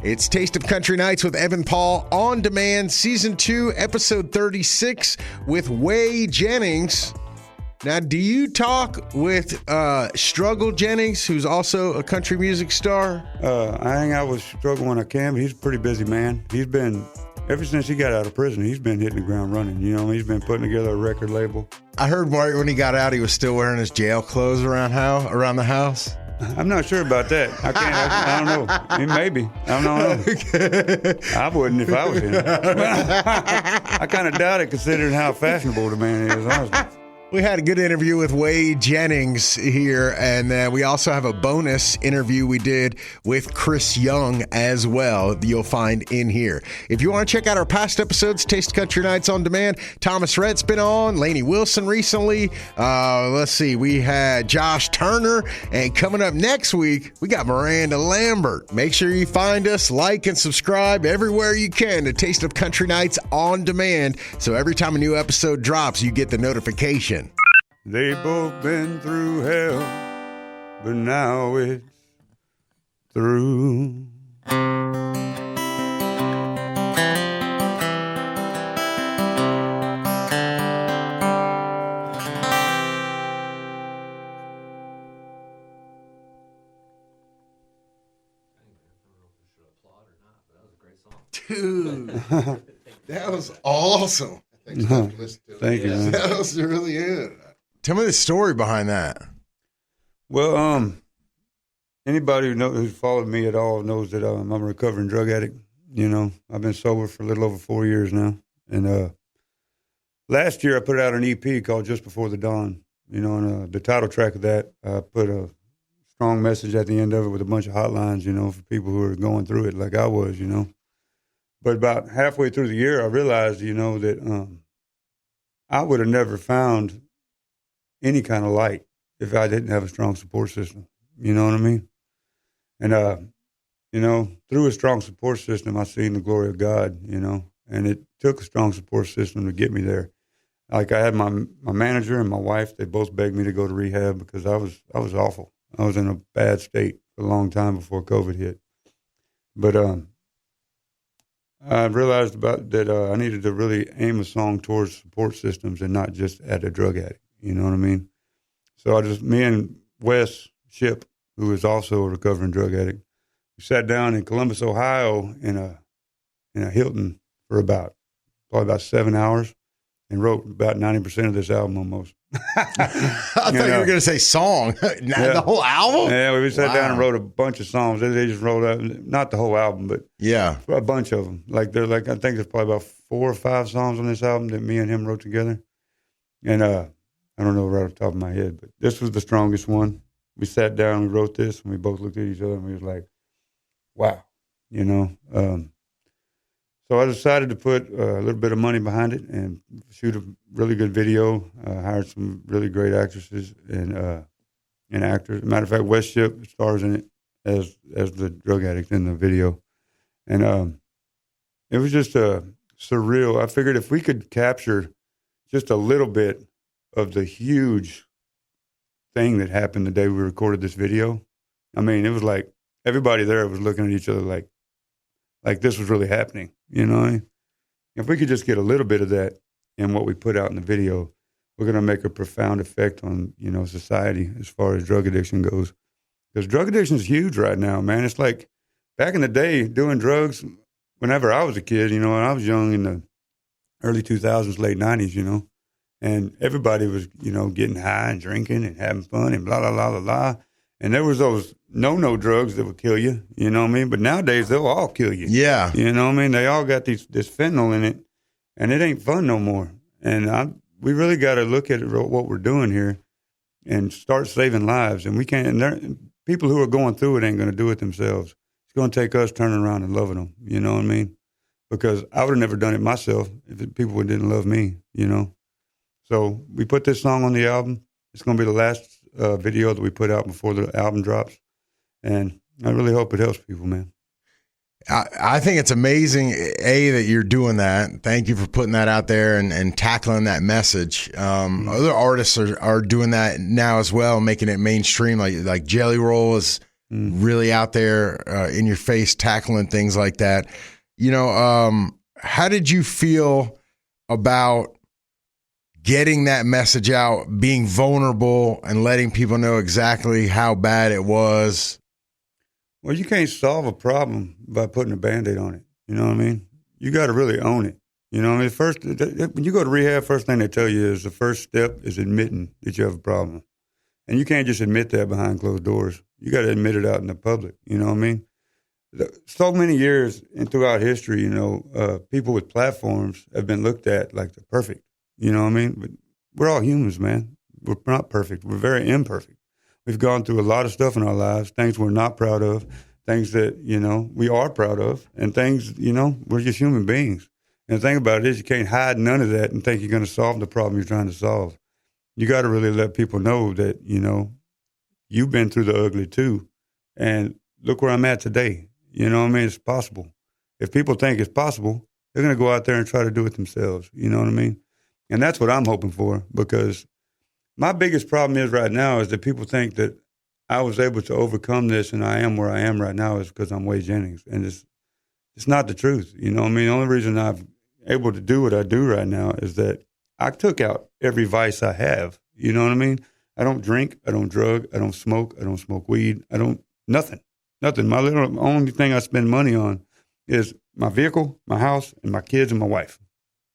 It's Taste of Country Nights with Evan Paul on demand, season 2, episode 36 with Way Jennings. Now, do you talk with Struggle Jennings, who's also a country music star? I hang out with Struggle when I can, but he's a pretty busy man. He's been, ever since he got out of prison, he's been hitting the ground running. You know, he's been putting together a record label. I heard when he got out, he was still wearing his jail clothes around the house. I'm not sure about that. I don't know. Maybe. I don't know. I wouldn't if I was him. I kind of doubt it considering how fashionable the man is, honestly. We had a good interview with Wade Jennings here, and we also have a bonus interview we did with Chris Young as well that you'll find in here. If you want to check out our past episodes, Taste of Country Nights on Demand, Thomas Rhett's been on, Lainey Wilson recently. Let's see, we had Josh Turner, and coming up next week, we got Miranda Lambert. Make sure you find us, like, and subscribe everywhere you can to Taste of Country Nights on Demand, so every time a new episode drops, you get the notification. They both been through hell, but now it's through. Dude, that was awesome. Thank you, man. That was really good. Tell me the story behind that. Well, anybody who's followed me at all knows that I'm a recovering drug addict. You know, I've been sober for a little over 4 years now. And last year I put out an EP called Just Before the Dawn. You know, and the title track of that, I put a strong message at the end of it with a bunch of hotlines, you know, for people who are going through it like I was, you know. But about halfway through the year, I realized, you know, that I would have never found any kind of light if I didn't have a strong support system. You know what I mean? And, you know, through a strong support system, I seen the glory of God, you know, and it took a strong support system to get me there. Like I had my manager and my wife, they both begged me to go to rehab because I was awful. I was in a bad state for a long time before COVID hit. But I realized that I needed to really aim a song towards support systems and not just at a drug addict. You know what I mean? So me and Wes Ship, who is also a recovering drug addict, we sat down in Columbus, Ohio in a Hilton for probably about 7 hours and wrote about 90% of this album almost. I thought you were going to say song. The whole album? Yeah, we sat down and wrote a bunch of songs. They just wrote out, not the whole album, but a bunch of them. I think there's probably about 4 or 5 songs on this album that me and him wrote together. And I don't know right off the top of my head, but this was the strongest one. We sat down, we wrote this, and we both looked at each other, and we was like, wow, you know. So I decided to put a little bit of money behind it and shoot a really good video, hired some really great actresses and actors. As a matter of fact, Wes Ship stars in it as the drug addict in the video. And it was just surreal. I figured if we could capture just a little bit of the huge thing that happened the day we recorded this video. I mean, it was like everybody there was looking at each other like this was really happening, you know what I mean? If we could just get a little bit of that in what we put out in the video, we're going to make a profound effect on, you know, society as far as drug addiction goes. Because drug addiction is huge right now, man. It's like back in the day, doing drugs, whenever I was a kid, you know, when I was young in the early 2000s, late 90s, you know, and everybody was, you know, getting high and drinking and having fun and blah, blah, blah, blah, blah. And there was those no drugs that would kill you, you know what I mean? But nowadays, they'll all kill you. Yeah. You know what I mean? They all got this fentanyl in it, and it ain't fun no more. And we really got to look at what we're doing here and start saving lives. And we can't, and people who are going through it ain't going to do it themselves. It's going to take us turning around and loving them, you know what I mean? Because I would have never done it myself if people didn't love me, you know? So we put this song on the album. It's going to be the last video that we put out before the album drops. And I really hope it helps people, man. I think it's amazing, that you're doing that. Thank you for putting that out there and tackling that message. Other artists are doing that now as well, making it mainstream. Like Jelly Roll is really out there in your face, tackling things like that. You know, how did you feel about getting that message out, being vulnerable and letting people know exactly how bad it was? Well, you can't solve a problem by putting a Band-Aid on it. You know what I mean? You got to really own it. You know what I mean? First, when you go to rehab, first thing they tell you is the first step is admitting that you have a problem. And you can't just admit that behind closed doors. You got to admit it out in the public. You know what I mean? So many years and throughout history, you know, people with platforms have been looked at like they're perfect. You know what I mean? But we're all humans, man. We're not perfect. We're very imperfect. We've gone through a lot of stuff in our lives, things we're not proud of, things that, you know, we are proud of, and things, you know, we're just human beings. And the thing about it is you can't hide none of that and think you're going to solve the problem you're trying to solve. You got to really let people know that, you know, you've been through the ugly too. And look where I'm at today. You know what I mean? It's possible. If people think it's possible, they're going to go out there and try to do it themselves. You know what I mean? And that's what I'm hoping for, because my biggest problem is right now is that people think that I was able to overcome this and I am where I am right now is because I'm Wade Jennings. And it's not the truth. You know what I mean? The only reason I'm able to do what I do right now is that I took out every vice I have. You know what I mean? I don't drink. I don't drug. I don't smoke. I don't smoke weed. Nothing. My only thing I spend money on is my vehicle, my house, and my kids and my wife.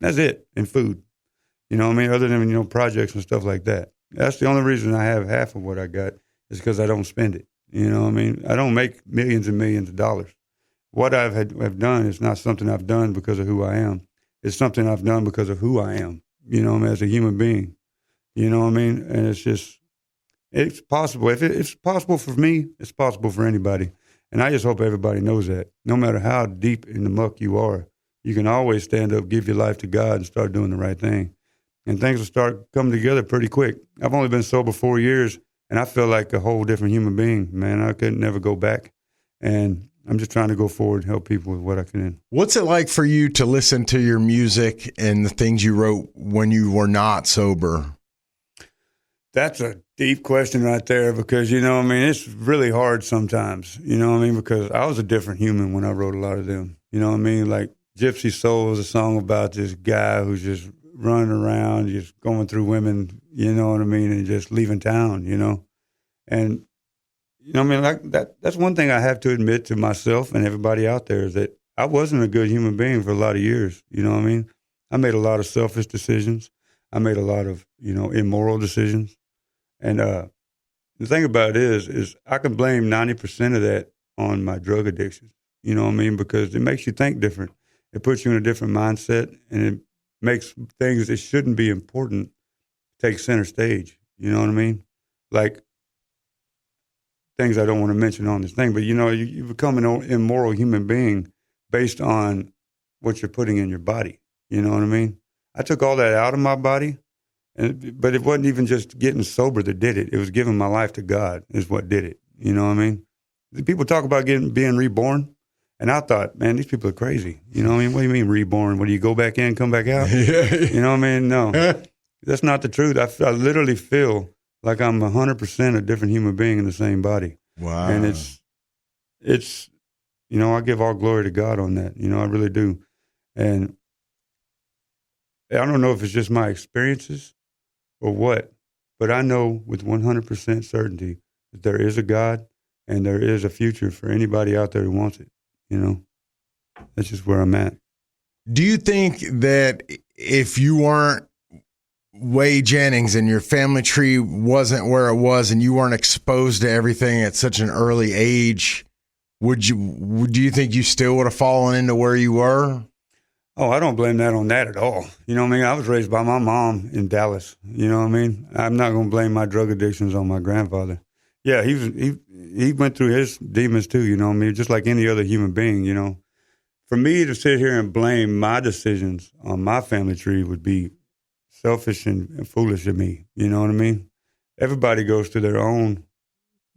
That's it, and food. You know what I mean? Other than, you know, projects and stuff like that. That's the only reason I have half of what I got is because I don't spend it. You know what I mean? I don't make millions and millions of dollars. What have done is not something I've done because of who I am. It's something I've done because of who I am, you know what I mean, as a human being. You know what I mean? And it's possible. If it's possible for me, it's possible for anybody. And I just hope everybody knows that. No matter how deep in the muck you are, you can always stand up, give your life to God, and start doing the right thing. And things will start coming together pretty quick. I've only been sober 4 years, and I feel like a whole different human being, man. I could never go back. And I'm just trying to go forward and help people with what I can. What's it like for you to listen to your music and the things you wrote when you were not sober? That's a deep question right there because, you know, I mean, it's really hard sometimes, you know what I mean, because I was a different human when I wrote a lot of them. You know what I mean? Like Gypsy Soul was a song about this guy who's just running around, just going through women, you know what I mean, and just leaving town, you know. And, you know what I mean, like that's one thing I have to admit to myself and everybody out there is that I wasn't a good human being for a lot of years, you know what I mean. I made a lot of selfish decisions. I made a lot of, you know, immoral decisions. And the thing about it is I can blame 90% of that on my drug addiction. You know what I mean? Because it makes you think different. It puts you in a different mindset, and it makes things that shouldn't be important take center stage. You know what I mean? Like things I don't want to mention on this thing, but you know, you become an immoral human being based on what you're putting in your body. You know what I mean? I took all that out of my body. But it wasn't even just getting sober that did it. It was giving my life to God is what did it. You know what I mean? People talk about being reborn, and I thought, man, these people are crazy. You know what I mean? What do you mean reborn? What do you go back in, come back out? You know what I mean? No, that's not the truth. I literally feel like I'm 100% a different human being in the same body. Wow. And it's you know, I give all glory to God on that. You know, I really do. And I don't know if it's just my experiences or what, but I know with 100% certainty that there is a God and there is a future for anybody out there who wants it. You know, that's just where I'm at. Do you think that if you weren't Wade Jennings and your family tree wasn't where it was and you weren't exposed to everything at such an early age, do you think you still would have fallen into where you were? Oh, I don't blame that on that at all. You know what I mean? I was raised by my mom in Dallas. You know what I mean? I'm not going to blame my drug addictions on my grandfather. Yeah, he went through his demons too, you know what I mean? Just like any other human being, you know. For me to sit here and blame my decisions on my family tree would be selfish and foolish of me. You know what I mean? Everybody goes to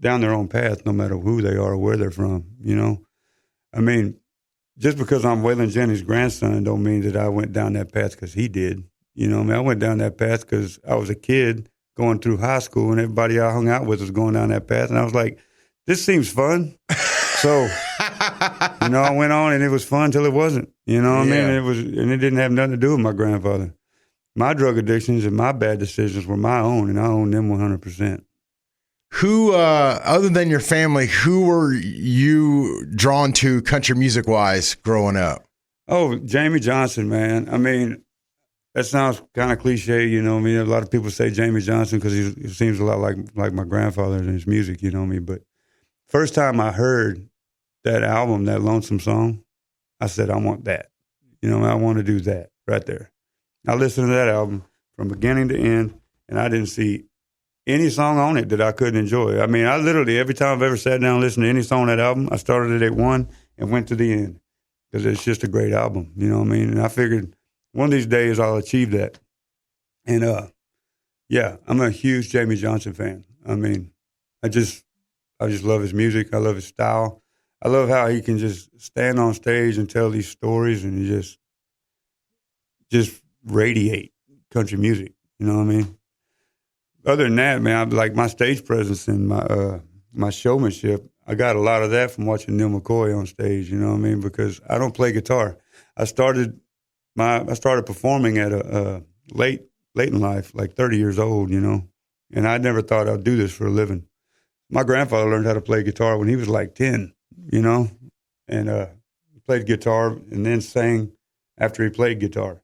down their own path, no matter who they are or where they're from, you know? I mean, just because I'm Waylon Jennings' grandson don't mean that I went down that path because he did. You know what I mean? I went down that path because I was a kid going through high school and everybody I hung out with was going down that path. And I was like, this seems fun. So, you know, I went on and it was fun till it wasn't. You know what I mean? And it didn't have nothing to do with my grandfather. My drug addictions and my bad decisions were my own, and I own them 100%. Who, other than your family, who were you drawn to country music wise growing up? Oh, Jamie Johnson, man. I mean, that sounds kind of cliche, you know what I mean? A lot of people say Jamie Johnson because he seems a lot like my grandfather in his music, you know what I mean? But first time I heard that album, that Lonesome Song, I said, I want that. You know, I want to do that right there. I listened to that album from beginning to end, and I didn't see any song on it that I couldn't enjoy. I mean, I literally, every time I've ever sat down and listened to any song on that album, I started it at one and went to the end because it's just a great album, you know what I mean? And I figured one of these days I'll achieve that. And, yeah, I'm a huge Jamie Johnson fan. I mean, I just love his music. I love his style. I love how he can just stand on stage and tell these stories and just radiate country music. You know what I mean? Other than that, man, I like my stage presence and my showmanship. I got a lot of that from watching Neil McCoy on stage. You know what I mean? Because I don't play guitar. I started performing at a late in life, like 30 years old. You know, and I never thought I'd do this for a living. My grandfather learned how to play guitar when he was like 10. You know, and played guitar and then sang after he played guitar.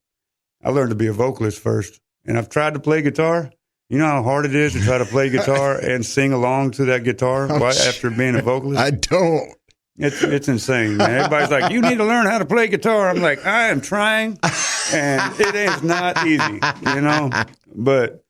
I learned to be a vocalist first, and I've tried to play guitar. You know how hard it is to try to play guitar and sing along to that guitar after being a vocalist? I don't. It's insane, man. Everybody's like, you need to learn how to play guitar. I'm like, I am trying, and it is not easy, you know. But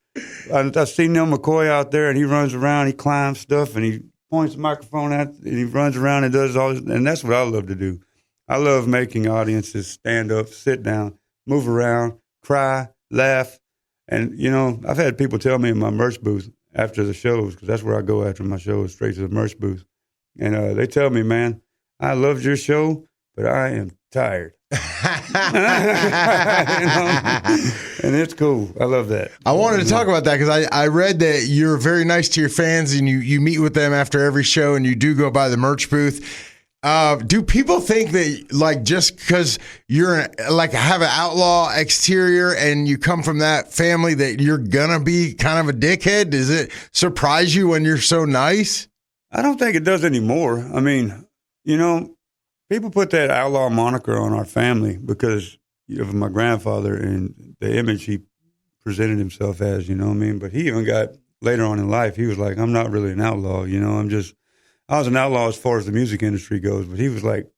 I see Neil McCoy out there, and he runs around, he climbs stuff, and he points the microphone at, and he runs around and does all this, and that's what I love to do. I love making audiences stand up, sit down, move around, cry, laugh. And, you know, I've had people tell me in my merch booth after the shows, because that's where I go after my shows, straight to the merch booth. And they tell me, man, I loved your show, but I am tired. You know? And it's cool. I love that. I wanted to talk about that because I read that you're very nice to your fans and you meet with them after every show and you do go by the merch booth. Do people think that, like, just because you're like have an outlaw exterior and you come from that family that you're gonna be kind of a dickhead? Does it surprise you when you're so nice? I don't think it does anymore. I mean, you know, people put that outlaw moniker on our family because of my grandfather and the image he presented himself as, you know what I mean? But he even got, later on in life, he was like, I'm not really an outlaw, you know, I was an outlaw as far as the music industry goes, but he was like,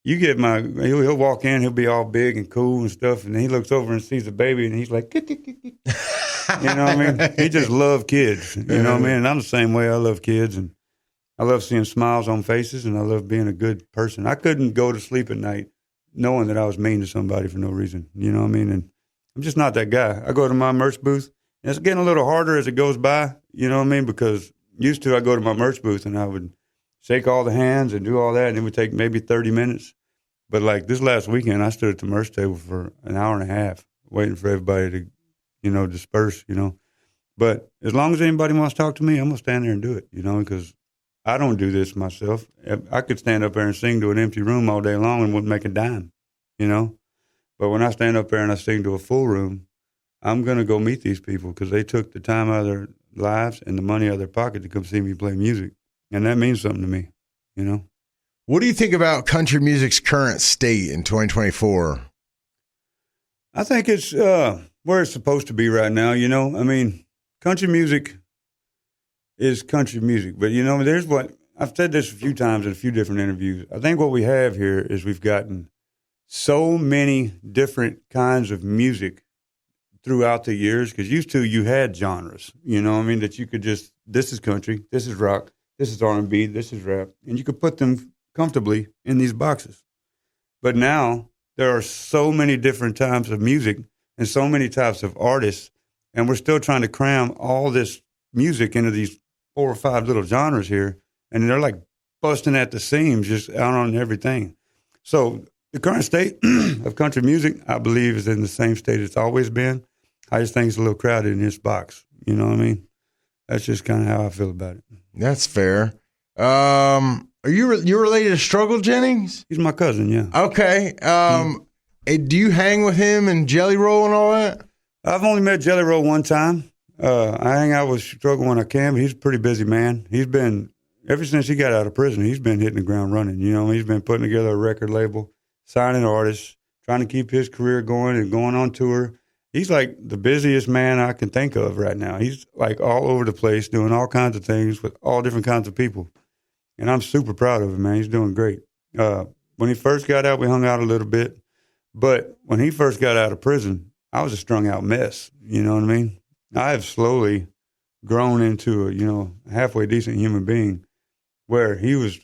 he'll walk in, he'll be all big and cool and stuff, and then he looks over and sees a baby, and he's like, you know what I mean? He just loved kids, you know what I mean? And I'm the same way. I love kids, and I love seeing smiles on faces, and I love being a good person. I couldn't go to sleep at night knowing that I was mean to somebody for no reason, you know what I mean? And I'm just not that guy. I go to my merch booth, and it's getting a little harder as it goes by, you know what I mean? Because used to I go to my merch booth, and I would shake all the hands and do all that, and it would take maybe 30 minutes. But like this last weekend, I stood at the merch table for an hour and a half waiting for everybody to, you know, disperse, you know. But as long as anybody wants to talk to me, I'm going to stand there and do it, you know, because I don't do this myself. I could stand up there and sing to an empty room all day long and wouldn't make a dime, you know. But when I stand up there and I sing to a full room, I'm going to go meet these people because they took the time out of their lives and the money out of their pocket to come see me play music. And that means something to me, you know. What do you think about country music's current state in 2024? I think it's where it's supposed to be right now, you know. I mean, country music is country music. But, you know, there's what I've said this a few times in a few different interviews. I think what we have here is we've gotten so many different kinds of music throughout the years, because used to you had genres, you know what I mean, that you could just, this is country, this is rock, this is R&B, this is rap, and you could put them comfortably in these boxes. But now there are so many different types of music and so many types of artists, and we're still trying to cram all this music into these 4 or 5 little genres here, and they're like busting at the seams just out on everything. So the current state of country music, I believe, is in the same state it's always been. I just think it's a little crowded in this box. You know what I mean? That's just kind of how I feel about it. That's fair. Are you related to Struggle Jennings? He's my cousin, yeah. Okay. Do you hang with him and Jelly Roll and all that? I've only met Jelly Roll one time. I hang out with Struggle when I can, but he's a pretty busy man. He's been, ever since he got out of prison, he's been hitting the ground running. You know, he's been putting together a record label, signing artists, trying to keep his career going and going on tour. He's like the busiest man I can think of right now. He's like all over the place doing all kinds of things with all different kinds of people. And I'm super proud of him, man. He's doing great. When he first got out, we hung out a little bit. But when he first got out of prison, I was a strung out mess. You know what I mean? I have slowly grown into a, halfway decent human being where he was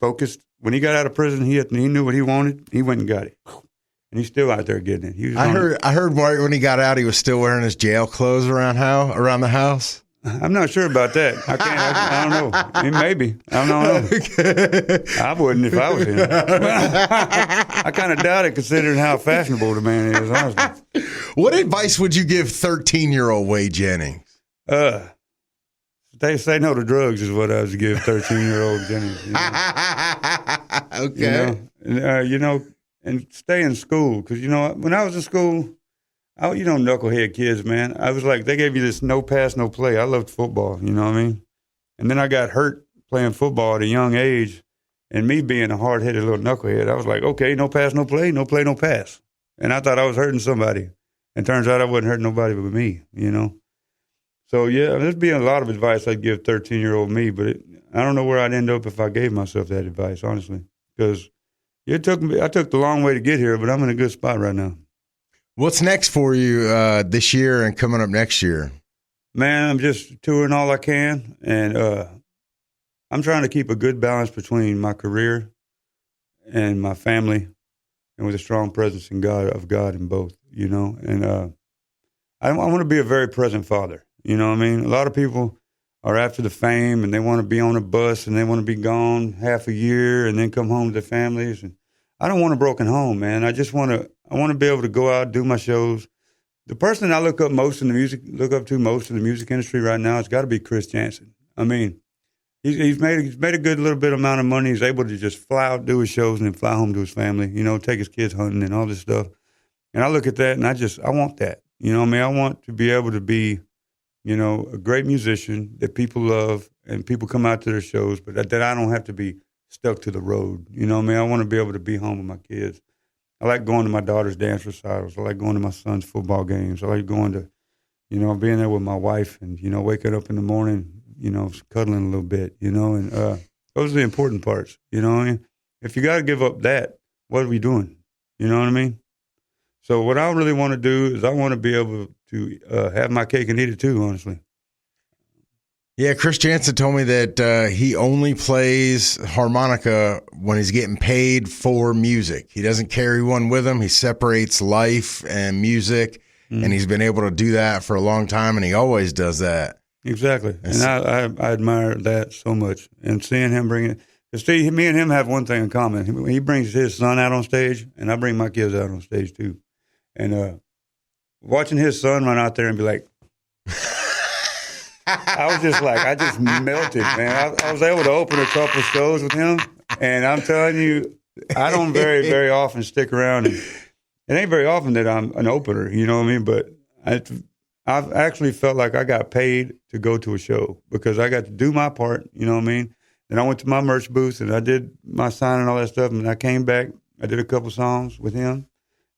focused. When he got out of prison, he knew what he wanted. He went and got it. And he's still out there getting it. I heard when he got out, he was still wearing his jail clothes around the house. I'm not sure about that. I don't know. Maybe. I don't know. I wouldn't if I was him. I kind of doubt it considering how fashionable the man is, honestly. What advice would you give 13-year-old Wade Jennings? They say no to drugs is what I would give 13-year-old Jennings. You know? Okay. And stay in school. Because, when I was in school, knucklehead kids, man. I was like, they gave you this no pass, no play. I loved football, you know what I mean? And then I got hurt playing football at a young age. And me being a hard-headed little knucklehead, I was like, okay, no pass, no play, no play, no pass. And I thought I was hurting somebody. And turns out I wasn't hurting nobody but me, So, yeah, there'd be a lot of advice I'd give 13-year-old me, but I don't know where I'd end up if I gave myself that advice, honestly. Because I took the long way to get here, but I'm in a good spot right now. What's next for you this year and coming up next year? Man, I'm just touring all I can, and I'm trying to keep a good balance between my career and my family, and with a strong presence of God in both, And I want to be a very present father, you know what I mean? A lot of people are after the fame, and they want to be on a bus, and they want to be gone half a year and then come home to their families. And I don't want a broken home, man. I want to be able to go out, do my shows. The person I look up to most in the music industry right now has got to be Chris Janson. I mean, he's made a good little bit amount of money. He's able to just fly out, do his shows, and then fly home to his family. Take his kids hunting and all this stuff. And I look at that, and I want that. You know what I mean? I want to be able to be, a great musician that people love and people come out to their shows, but that I don't have to be stuck to the road. You know what I mean? I want to be able to be home with my kids. I like going to my daughter's dance recitals. I like going to my son's football games. I like going to, being there with my wife and, waking up in the morning, cuddling a little bit, and those are the important parts, what I mean? If you got to give up that, what are we doing? You know what I mean? So what I really want to do is I want to be able to have my cake and eat it too, honestly. Yeah, Chris Janson told me that he only plays harmonica when he's getting paid for music. He doesn't carry one with him. He separates life and music, and he's been able to do that for a long time, and he always does that. Exactly, and I admire that so much. And seeing him bring it, because see, me and him have one thing in common. He brings his son out on stage, and I bring my kids out on stage too. And watching his son run out there and be like, I was just like, I just melted, man. I was able to open a couple of shows with him, and I'm telling you, I don't very, very often stick around. And it ain't very often that I'm an opener, you know what I mean? But I've actually felt like I got paid to go to a show because I got to do my part, you know what I mean? And I went to my merch booth, and I did my sign and all that stuff, and I came back. I did a couple songs with him,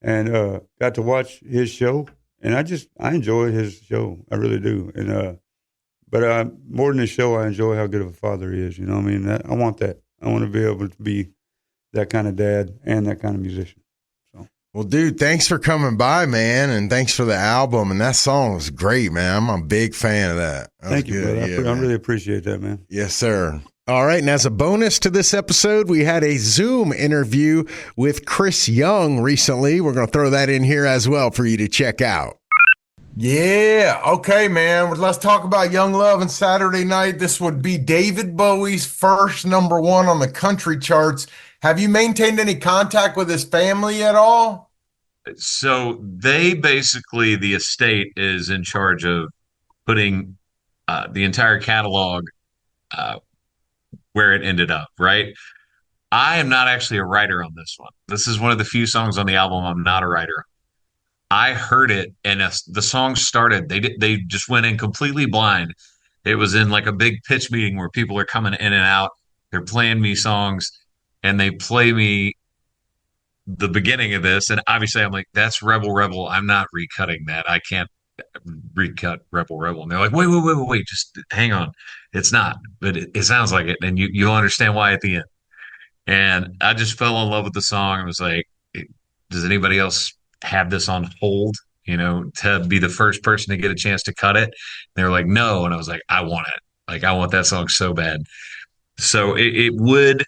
and got to watch his show, and I enjoyed his show. I really do. And But more than the show, I enjoy how good of a father he is. You know what I mean? I want that. I want to be able to be that kind of dad and that kind of musician. So. Well, dude, thanks for coming by, man, and thanks for the album. And that song was great, man. I'm a big fan of that. Thank you, brother. Yeah, I really appreciate that, man. Yes, sir. All right, and as a bonus to this episode, we had a Zoom interview with Chris Young recently. We're going to throw that in here as well for you to check out. Yeah, okay, man. Let's talk about Young Love and Saturday Night. This would be David Bowie's first number one on the country charts. Have you maintained any contact with his family at all? So they basically, the estate is in charge of putting the entire catalog uh, where it ended up, right? I am not actually a writer on this one. This is one of the few songs on the album I'm not a writer on. I heard it and the song started. They just went in completely blind. It was in like a big pitch meeting where people are coming in and out. They're playing me songs and they play me the beginning of this. And obviously I'm like, that's Rebel Rebel. I'm not recutting that. I can't recut Rebel Rebel. And they're like, wait, just hang on. It's not, but it sounds like it. And you'll understand why at the end. And I just fell in love with the song. I was like, does anybody else have this on hold? You know, to be the first person to get a chance to cut it. They were like, no. And I was like, I want it. Like, I want that song so bad. So it would,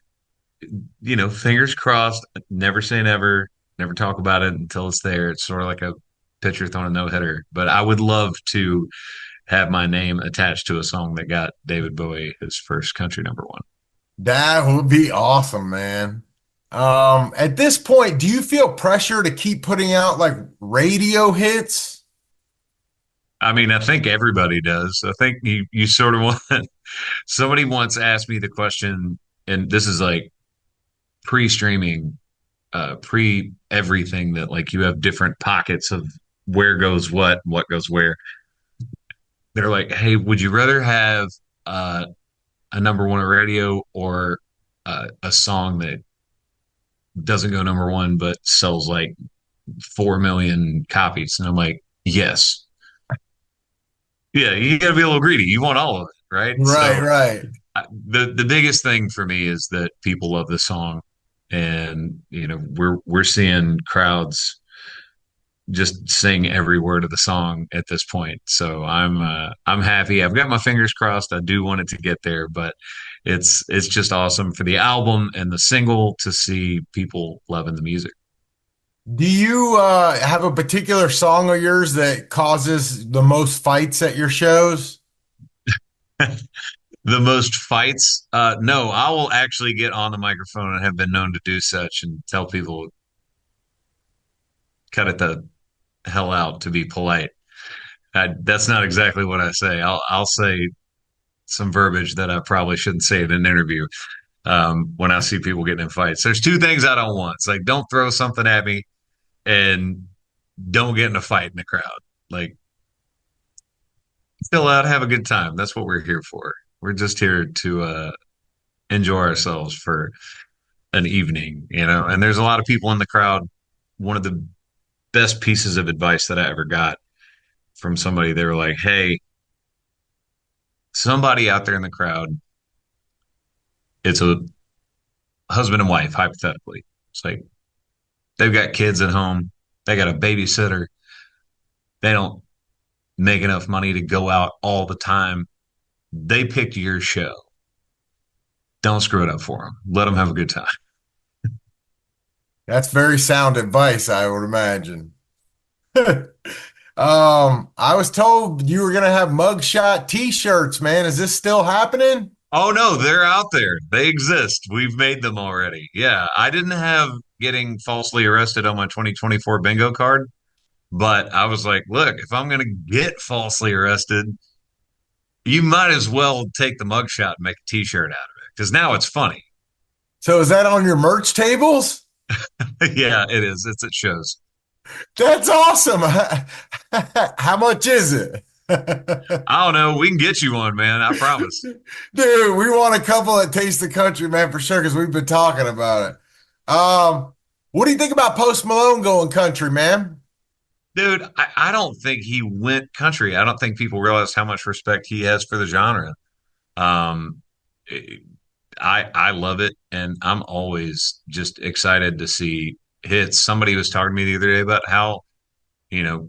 fingers crossed, never say never, never talk about it until it's there. It's sort of like a pitcher throwing a no hitter. But I would love to have my name attached to a song that got David Bowie his first country number one. That would be awesome, man. At this point, do you feel pressure to keep putting out like radio hits? I mean, I think everybody does. I think you sort of want somebody once asked me the question, and this is like pre-streaming, pre everything that like you have different pockets of where goes what goes where. They're like, hey, would you rather have a number one on radio or a song that doesn't go number one but sells like 4 million copies? And I'm like, yes. Yeah, you got to be a little greedy. You want all of it, right? Right, So right. the biggest thing for me is that people love the song, and we're seeing crowds just sing every word of the song at this point. So I'm happy. I've got my fingers crossed. I do want it to get there, but it's just awesome for the album and the single to see people loving the music. Do you have a particular song of yours that causes the most fights at your shows? The most fights? No, I will actually get on the microphone and have been known to do such and tell people cut it the hell out to be polite. That's not exactly what I say. I'll say some verbiage that I probably shouldn't say in an interview when I see people getting in fights. There's two things I don't want. It's like don't throw something at me and don't get in a fight in the crowd. Like chill out, have a good time. That's what we're here for. We're just here to enjoy ourselves for an evening, And there's a lot of people in the crowd. One of the best pieces of advice that I ever got from somebody, they were like, "Hey, somebody out there in the crowd, it's a husband and wife, hypothetically. It's like they've got kids at home, they got a babysitter, they don't make enough money to go out all the time. They picked your show. Don't screw it up for them. Let them have a good time." That's very sound advice, I would imagine. I was told you were gonna have mugshot t-shirts, man. Is this still happening? Oh no, they're out there. They exist. We've made them already. Yeah, I didn't have getting falsely arrested on my 2024 bingo card, but I was like, look, if I'm going to get falsely arrested, you might as well take the mugshot and make a t-shirt out of it because now it's funny. So is that on your merch tables? Yeah, it is. It's at shows. That's awesome. How much is it? I don't know. We can get you one, man. I promise. Dude, we want a couple that taste the country, man, for sure, because we've been talking about it. What do you think about Post Malone going country, man? Dude, I don't think he went country. I don't think people realize how much respect he has for the genre. Um, I love it, and I'm always just excited to see hits. Somebody was talking to me the other day about how, you know,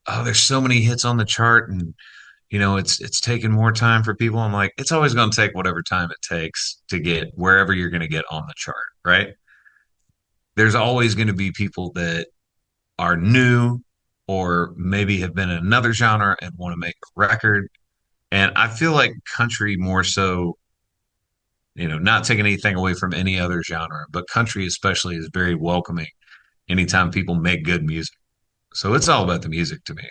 oh, there's so many hits on the chart, and it's taking more time for people. I'm like, it's always going to take whatever time it takes to get wherever you're going to get on the chart, right? There's always going to be people that are new or maybe have been in another genre and want to make a record. And I feel like country more so, not taking anything away from any other genre, but country especially is very welcoming anytime people make good music. So it's all about the music to me.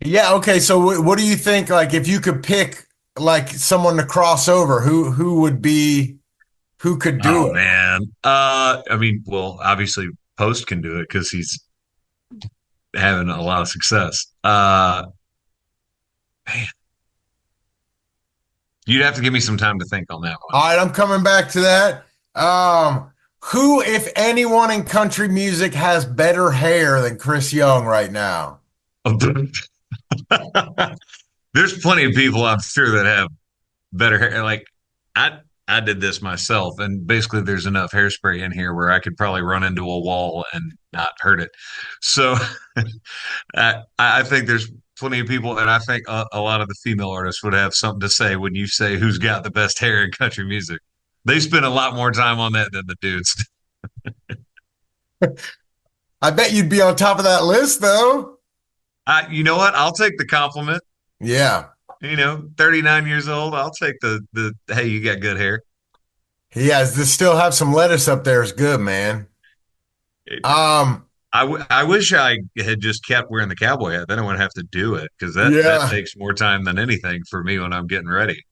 Yeah, okay. So what do you think, like, if you could pick like someone to cross over? Who would be who could do Oh it? man. I mean, well, obviously Post can do it because he's having a lot of success. Man, you'd have to give me some time to think on that All right, I'm coming back to that. Who, if anyone in country music, has better hair than Chris Young right now? one. There's plenty of people I'm sure that have better hair. Like I I did this myself, and basically there's enough hairspray in here where I could probably run into a wall and not hurt it. So I think there's plenty of people, and I think a lot of the female artists would have something to say when you say who's got the best hair in country music. They spend a lot more time on that than the dudes. I bet you'd be on top of that list, though. You know what? I'll take the compliment. Yeah. 39 years old. I'll take the hey, you got good hair. He has to still have some lettuce up there is good, man. Um, I wish I had just kept wearing the cowboy hat. Then I wouldn't have to do it because that yeah. takes more time than anything for me when I'm getting ready.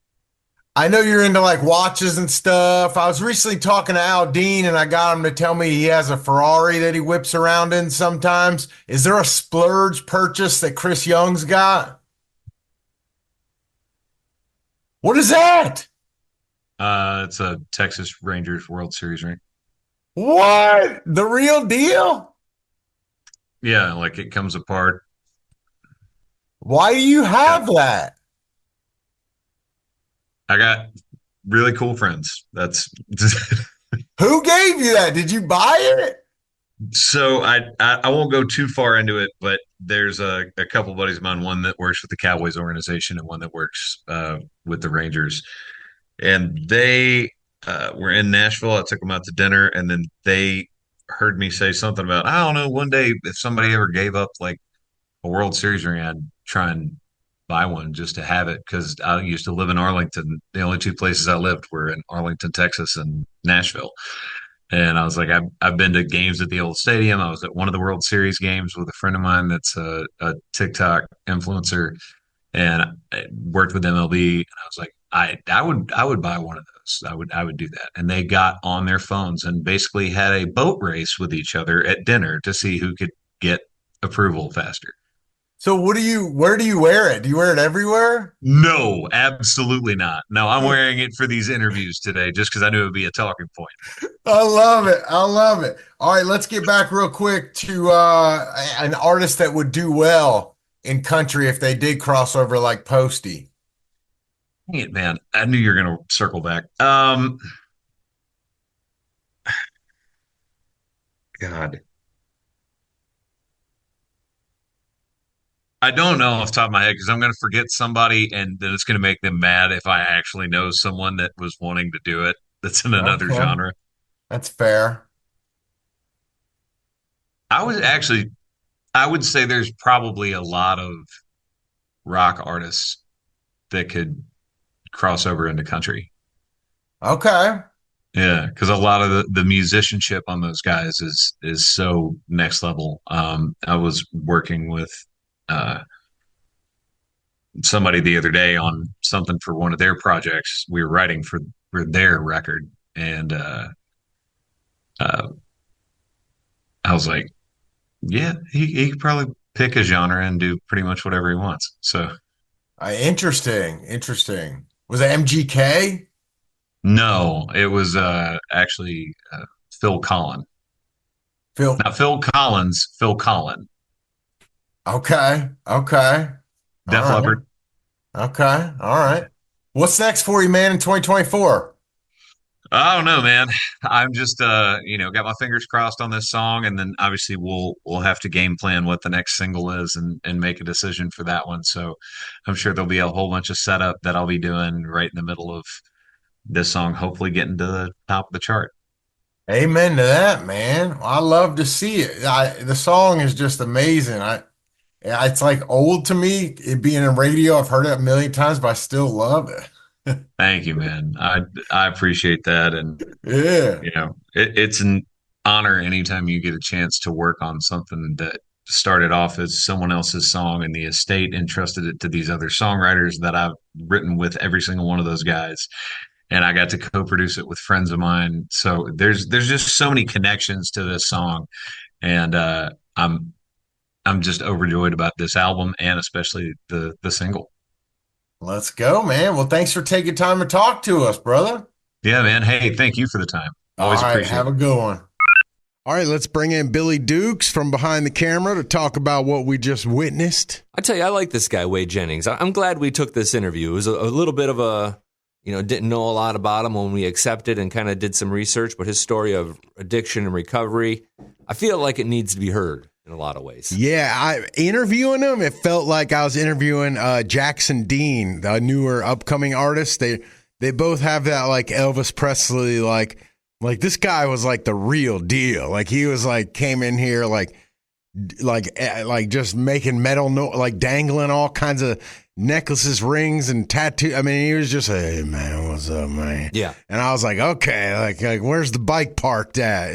I know you're into like watches and stuff. I was recently talking to Al Dean and I got him to tell me he has a Ferrari that he whips around in sometimes. Is there a splurge purchase that Chris Young's got? What is that? It's a Texas Rangers World Series ring. What? The real deal? Yeah, like it comes apart. Why do you have that? I got really cool friends. That's Who gave you that? Did you buy it? so I won't go too far into it, but there's a couple buddies of mine, one that works with the Cowboys organization and one that works with the Rangers. And they were in Nashville. I took them out to dinner, and then they heard me say something about, I don't know, one day if somebody ever gave up like a World Series ring, I'd try and buy one just to have it because I used to live in Arlington. The only two places I lived were in Arlington, Texas, and Nashville. And I was like, I've been to games at the old stadium. I was at one of the World Series games with a friend of mine that's a TikTok influencer, and I worked with MLB. And I was like, I would buy one of those. I would do that. And they got on their phones and basically had a boat race with each other at dinner to see who could get approval faster. So where do you wear it? Do you wear it everywhere? No, absolutely not. No, I'm wearing it for these interviews today just because I knew it would be a talking point. I love it. I love it. All right, let's get back real quick to an artist that would do well in country if they did cross over like Posty. Dang it, man. I knew you were going to circle back. God. I don't know off the top of my head because I'm going to forget somebody and then it's going to make them mad if I actually know someone that was wanting to do it that's in another Okay, genre. that's fair. I was actually, I would say there's probably a lot of rock artists that could cross over into country. Okay. Yeah, because a lot of the musicianship on those guys is so next level. I was working with uh, somebody the other day on something for one of their projects. We were writing for their record, and uh, I was like, yeah, he could probably pick a genre and do pretty much whatever he wants. So Interesting. Interesting. Was it MGK? no, it was actually Phil Collin, Phil. not Phil Collins, Phil Collin, Okay. Okay. All Def right. Leppard. Okay. All right. What's next for you, man, in 2024? I don't know, man. I'm just got my fingers crossed on this song, and then obviously we'll have to game plan what the next single is and make a decision for that one. So I'm sure there'll be a whole bunch of setup that I'll be doing right in the middle of this song, hopefully getting to the top of the chart. Amen to that, man. I love to see it. The song is just amazing. It's like old to me. It being in radio, I've heard it a million times, but I still love it. Thank you, man. I appreciate that, and Yeah. it's an honor anytime you get a chance to work on something that started off as someone else's song, and the estate entrusted it to these other songwriters that I've written with every single one of those guys. And I got to co-produce it with friends of mine. So there's just so many connections to this song, and I'm just overjoyed about this album and especially the single. Let's go, man. Well, thanks for taking time to talk to us, brother. Yeah, man. Hey, thank you for the time. Always All right, appreciate have it. a good one. All right, let's bring in Billy Dukes from behind the camera to talk about what we just witnessed. I tell you, I like this guy, Wade Jennings. I'm glad we took this interview. It was a little bit of a, didn't know a lot about him when we accepted and kind of did some research, but his story of addiction and recovery, I feel like it needs to be heard in a lot of ways. Yeah, interviewing him, it felt like I was interviewing Jackson Dean, the newer upcoming artist. They both have that like Elvis Presley, like this guy was like the real deal. Like he was like came in here like just making metal like dangling all kinds of necklaces, rings, and tattoo. I mean, he was just hey man, what's up, man? Yeah. And I was like, okay, like where's the bike parked at?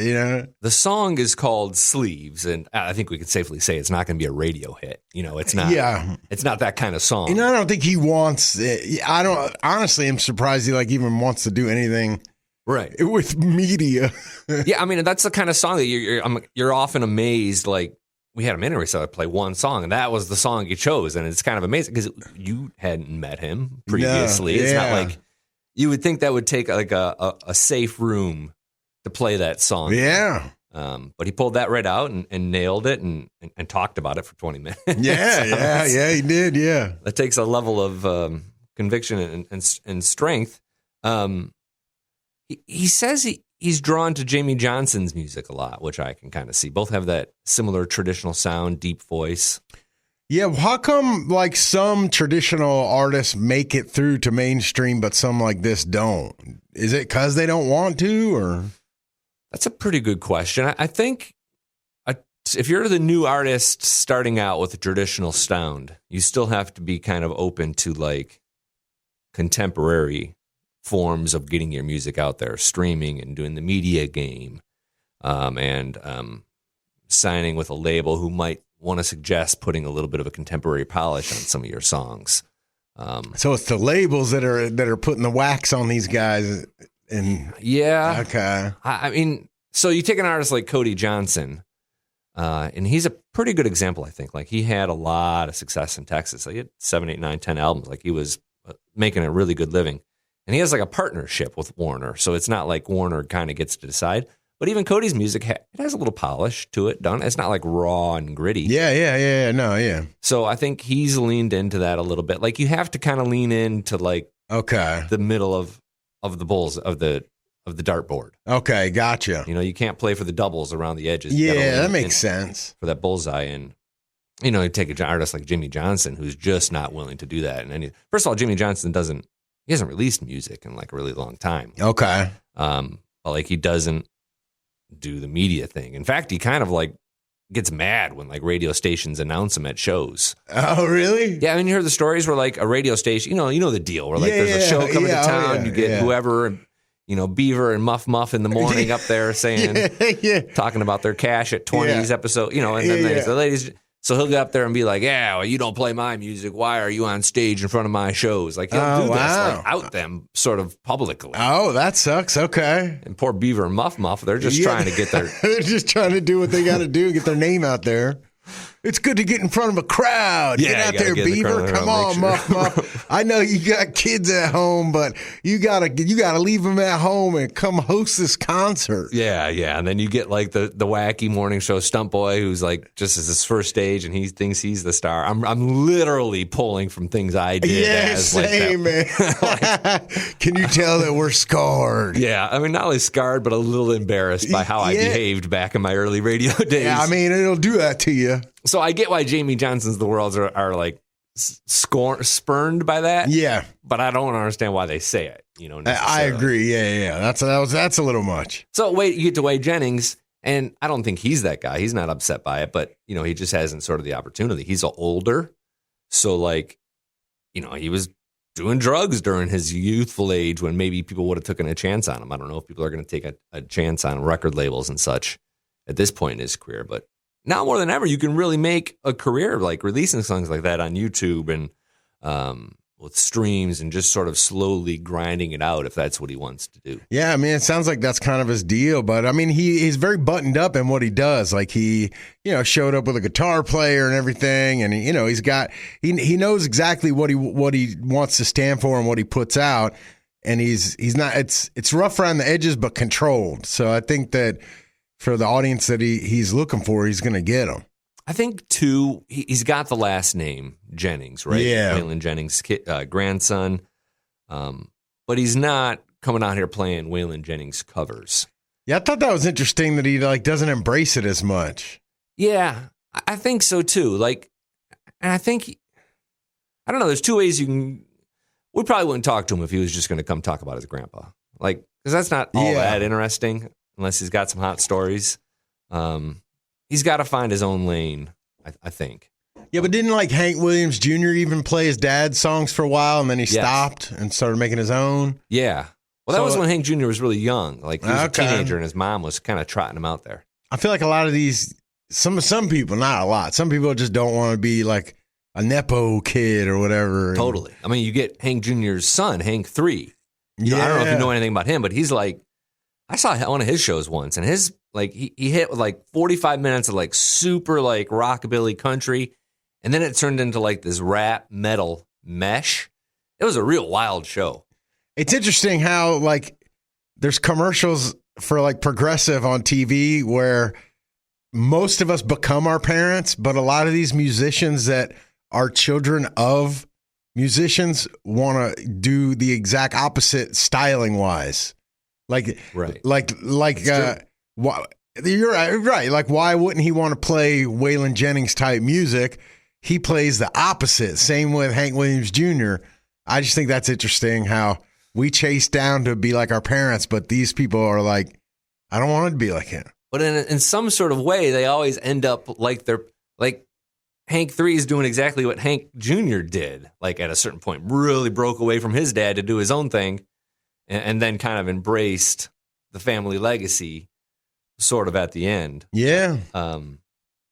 The song is called Sleeves, and I think we could safely say it's not going to be a radio hit. It's not. Yeah. It's not that kind of song. I don't think he wants it. I don't honestly. I'm surprised he like even wants to do anything. Right. With media. Yeah, I mean, that's the kind of song that you're often amazed. Like, we had him in, so I play one song, and that was the song you chose. And it's kind of amazing because you hadn't met him previously. No, it's not like you would think that would take like a safe room to play that song. Yeah. But he pulled that right out and nailed it and talked about it for 20 minutes. Yeah, he did. Yeah. That takes a level of conviction and strength. He says he's drawn to Jamie Johnson's music a lot, which I can kind of see. Both have that similar traditional sound, deep voice. Yeah, well, how come like some traditional artists make it through to mainstream, but some like this don't? Is it because they don't want to, or? That's a pretty good question. I think if you're the new artist starting out with a traditional sound, you still have to be kind of open to like contemporary forms of getting your music out there, streaming and doing the media game, and signing with a label who might want to suggest putting a little bit of a contemporary polish on some of your songs. So it's the labels that are putting the wax on these guys. And yeah, okay. I mean, so you take an artist like Cody Johnson, and he's a pretty good example. I think like he had a lot of success in Texas. Like he had 7, 8, 9, 10 albums. Like he was making a really good living. And he has like a partnership with Warner. So it's not like Warner kind of gets to decide. But even Cody's music, it has a little polish to it done. It's not like raw and gritty. Yeah. So I think he's leaned into that a little bit. Like you have to kind of lean into like the middle of the bulls of the dartboard. Okay, gotcha. You can't play for the doubles around the edges. Yeah, that makes sense. For that bullseye. And, you take an artist like Jimmy Johnson, who's just not willing to do that. And first of all, Jimmy Johnson he hasn't released music in like a really long time. Okay. But like he doesn't do the media thing. In fact, he kind of like gets mad when like radio stations announce him at shows. Oh, really? Yeah. I mean, you hear the stories where like a radio station, you know the deal where like there's a show coming to town, you get whoever, Beaver and Muff in the morning up there saying, talking about their cash at 20s episode, and then there's the ladies. So he'll get up there and be like, yeah, well, you don't play my music. Why are you on stage in front of my shows? Like, he'll do this, like, out them sort of publicly. Oh, that sucks. Okay. And poor Beaver and Muff, they're just trying to get their... They're just trying to do what they got to do, get their name out there. It's good to get in front of a crowd. Yeah, get out there, Beaver. Come on, Muff. I know you got kids at home, but you gotta leave them at home and come host this concert. Yeah. And then you get like the wacky morning show stunt boy who's like just as his first stage and he thinks he's the star. I'm literally pulling from things I did. Yeah, same, man. Can you tell that we're scarred? Yeah, I mean not only scarred but a little embarrassed by how I behaved back in my early radio days. Yeah, I mean it'll do that to you. So I get why Jamie Johnson's the worlds are like spurned by that. Yeah, but I don't understand why they say it. I agree. Yeah. That's a little much. So you get to Wade Jennings, and I don't think he's that guy. He's not upset by it, but he just hasn't sort of the opportunity. He's older, so like, he was doing drugs during his youthful age when maybe people would have taken a chance on him. I don't know if people are going to take a chance on record labels and such at this point in his career, but. now more than ever, you can really make a career like releasing songs like that on YouTube and with streams and just sort of slowly grinding it out if that's what he wants to do. Yeah, I mean, it sounds like that's kind of his deal, but I mean, he's very buttoned up in what he does. Like he, showed up with a guitar player and everything, and he knows exactly what he wants to stand for and what he puts out, and he's not. It's rough around the edges, but controlled. So I think that for the audience that he's looking for, he's going to get them. I think, too, he's got the last name, Jennings, right? Yeah. Waylon Jennings' grandson. But he's not coming out here playing Waylon Jennings covers. Yeah, I thought that was interesting that he doesn't embrace it as much. Yeah, I think so, too. And I think, I don't know, there's two ways you can, we probably wouldn't talk to him if he was just going to come talk about his grandpa. Because that's not all that interesting unless he's got some hot stories. He's got to find his own lane, I think. Yeah, but didn't Hank Williams Jr. even play his dad's songs for a while, and then he stopped and started making his own? Yeah. Well, that was when Hank Jr. was really young. He was a teenager, and his mom was kind of trotting him out there. I feel like a lot of these, some people, not a lot, some people just don't want to be like a Nepo kid or whatever. Totally. I mean, you get Hank Jr.'s son, Hank 3. Yeah. I don't know if you know anything about him, but he's I saw one of his shows once, and his he hit with 45 minutes of super rockabilly country, and then it turned into this rap metal mesh. It was a real wild show. It's interesting how there's commercials for progressive on TV where most of us become our parents, but a lot of these musicians that are children of musicians want to do the exact opposite styling wise. Right. You're right. Why wouldn't he want to play Waylon Jennings type music? He plays the opposite. Same with Hank Williams Jr. I just think that's interesting how we chase down to be like our parents, but these people are I don't want to be like him. But in some sort of way, they always end up they're Hank 3 is doing exactly what Hank Jr. did. At a certain point, really broke away from his dad to do his own thing. And then kind of embraced the family legacy sort of at the end. Yeah. I don't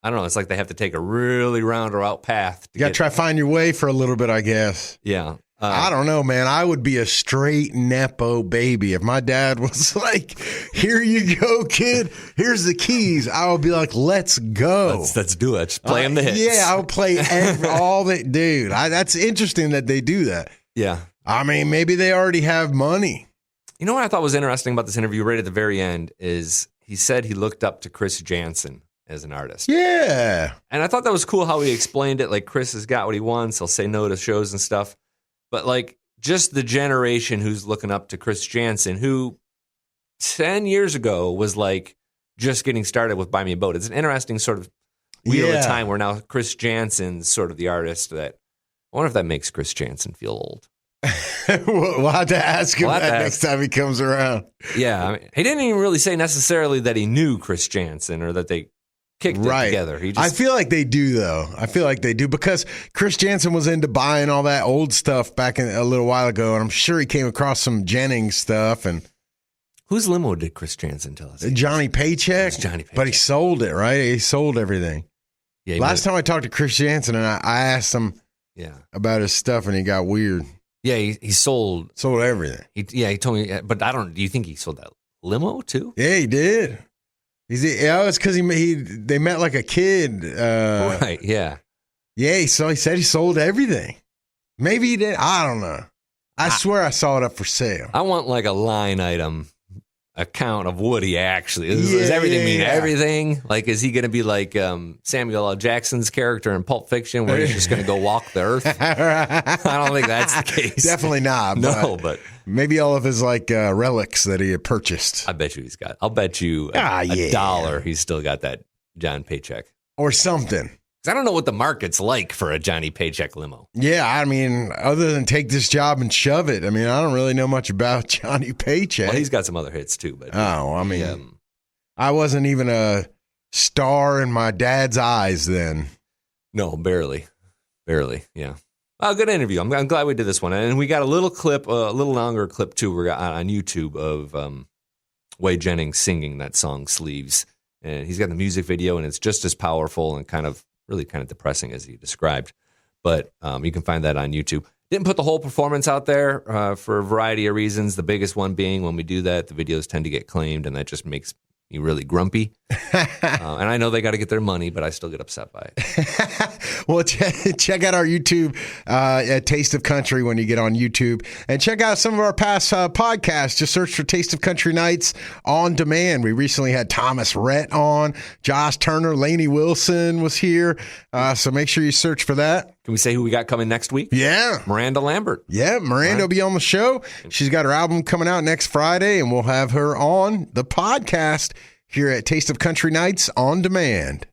know. It's they have to take a really roundabout path. You got to try to find your way for a little bit, I guess. Yeah. I don't know, man. I would be a straight Nepo baby. If my dad was here you go, kid. Here's the keys. I would be let's go. Let's do it. Just play him the hits. Yeah, I would play all that. Dude, that's interesting that they do that. Yeah. I mean, maybe they already have money. You know what I thought was interesting about this interview right at the very end is he said he looked up to Chris Janson as an artist. Yeah. And I thought that was cool how he explained it. Chris has got what he wants. He'll say no to shows and stuff. But just the generation who's looking up to Chris Janson, who 10 years ago was just getting started with Buy Me a Boat. It's an interesting sort of wheel of time where now Chris Janson's sort of the artist that I wonder if that makes Chris Janson feel old. We'll have to ask him that next time he comes around. Yeah. I mean, he didn't even really say necessarily that he knew Chris Janson or that they kicked it together. I feel like they do, though. I feel like they do because Chris Janson was into buying all that old stuff back a little while ago, and I'm sure he came across some Jennings stuff. And whose limo did Chris Janson tell us? Johnny Paycheck. Johnny Paycheck. But he sold it, right? He sold everything. Yeah. Last time I talked to Chris Janson, and I asked him about his stuff, and he got weird. Yeah, he sold everything. He told me, but I don't. Do you think he sold that limo too? Yeah, he did. It's because they met like a kid. Right. Yeah. Yeah. So he said he sold everything. Maybe he did. I don't know. I swear I saw it up for sale. I want a line item account of what he actually is. Does everything mean everything? Is he going to be Samuel L. Jackson's character in Pulp Fiction where he's just going to go walk the earth? I don't think that's the case. Definitely not. But maybe all of his relics that he had purchased. I bet you he's got. I'll bet you $1 he's still got that John Paycheck or something. I don't know what the market's like for a Johnny Paycheck limo. Yeah, I mean, other than take this job and shove it, I mean, I don't really know much about Johnny Paycheck. Well, he's got some other hits too, but I wasn't even a star in my dad's eyes then. No, barely. Yeah. Oh, good interview. I'm glad we did this one, and we got a little clip, a little longer clip too. We're on YouTube of Waylon Jennings singing that song "Sleeves." and he's got the music video, and it's just as powerful and really kind of depressing as he described. But you can find that on YouTube. Didn't put the whole performance out there for a variety of reasons. The biggest one being when we do that, the videos tend to get claimed, and that just makes me really grumpy. And I know they got to get their money, but I still get upset by it. Well, check out our YouTube at Taste of Country when you get on YouTube. And check out some of our past podcasts. Just search for Taste of Country Nights on Demand. We recently had Thomas Rhett on. Josh Turner, Lainey Wilson was here. So make sure you search for that. Can we say who we got coming next week? Yeah. Miranda Lambert. Yeah, Miranda will be on the show. She's got her album coming out next Friday, and we'll have her on the podcast here at Taste of Country Nights on Demand.